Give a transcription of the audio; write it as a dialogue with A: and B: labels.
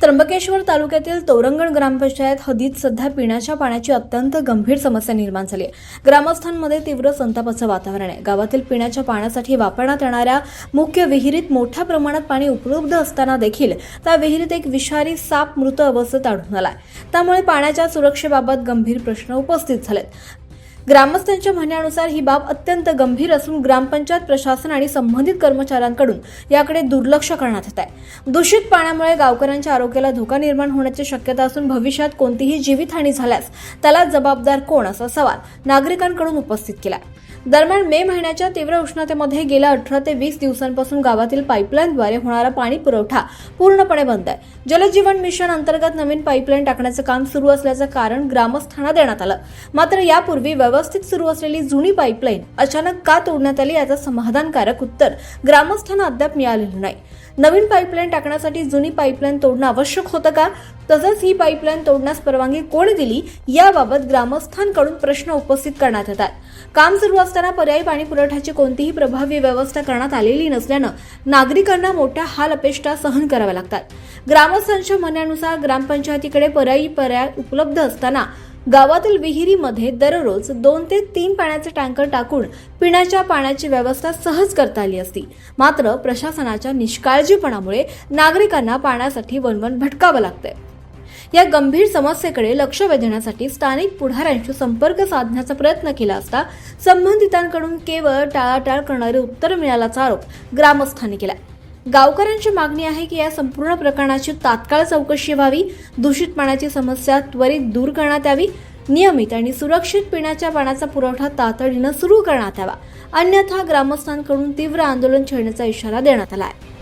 A: त्र्यंबकेश्वर तालुक्यातील तोरंगण ग्रामपंचायत हद्दीत सध्या पिण्याच्या पाण्याची अत्यंत गंभीर समस्या निर्माण झाली आहे। ग्रामस्थांमध्ये तीव्र संतापाचं वातावरण आहे। गावातील पिण्याच्या पाण्यासाठी वापरण्यात येणाऱ्या मुख्य विहिरीत मोठ्या प्रमाणात पाणी उपलब्ध असताना देखील त्या विहिरीत एक विषारी साप मृत अवस्थेत आढळून आलाय। त्यामुळे पाण्याच्या सुरक्षेबाबत गंभीर प्रश्न उपस्थित झालेत। ग्रामस्थांच्या म्हणण्यानुसार ही बाब अत्यंत गंभीर असून ग्रामपंचायत प्रशासन आणि संबंधित कर्मचाऱ्यांकडून याकडे दुर्लक्ष करण्यात येत आहे। दूषित पाण्यामुळे गावकऱ्यांच्या आरोग्याला धोका निर्माण होण्याची शक्यता असून भविष्यात कोणतीही जीवितहानी झाल्यास त्याला जबाबदार कोण असा सवाल नागरिकांकडून उपस्थित केला। दरम्यान मे महिन्याच्या तीव्र उष्णतेमध्ये गेल्या 18 ते 20 दिवसांपासून गावातील पाईपलाईनद्वारे होणारा पाणी पुरवठा पूर्णपणे बंद आहे। जलजीवन मिशन अंतर्गत नवीन पाईपलाईन टाकण्याचे काम सुरू असल्याचं कारण ग्रामस्थांना देण्यात आलं। मात्र यापूर्वी व्यवस्थित सुरू असलेली जुनी पाईपलाईन अचानक का तोडण्यात आली याचं समाधानकारक उत्तर ग्रामस्थांना अद्याप मिळालेलं नाही। नवीन पाईपलाईन टाकण्यासाठी जुनी पाईपलाईन तोडणं आवश्यक होतं का? तसंच ही पाईपलाईन तोडण्यास परवानगी कोणी दिली याबाबत ग्रामस्थांकडून प्रश्न उपस्थित करण्यात येतात। काम सुरू असताना पर्यायी पाणी पुरवठ्याची कोणतीही प्रभावी व्यवस्था करण्यात आलेली नसल्यानं नागरिकांना मोठ्या हाल अपेष्टा सहन कराव्या लागतात। ग्रामस्थांच्या म्हणण्यानुसार ग्रामपंचायतीकडे पर्याय उपलब्ध असताना गावातील विहिरीमध्ये दररोज 2 ते 3 पाण्याचे टँकर टाकून पिण्याच्या पाण्याची व्यवस्था सहज करता आली असती। मात्र प्रशासनाच्या निष्काळजीपणामुळे नागरिकांना पाण्यासाठी वणवण भटकावं लागतंय। या गंभीर समस्येकडे लक्ष वेधण्यासाठी स्थानिक पुढाऱ्यांशी संपर्क साधण्याचा प्रयत्न केला असता संबंधितांकडून केवळ टाळाटाळ करणारे उत्तर मिळाल्याचा आरोप ग्रामस्थांनी केला। गावकऱ्यांची मागणी आहे की या संपूर्ण प्रकरणाची तात्काळ चौकशी व्हावी, दूषित पाण्याची समस्या त्वरित दूर करण्यात यावी, नियमित आणि सुरक्षित पिण्याच्या पाण्याचा पुरवठा तातडीनं सुरू करण्यात यावा, अन्यथा ग्रामस्थांकडून तीव्र आंदोलन छेडण्याचा इशारा देण्यात आला आहे।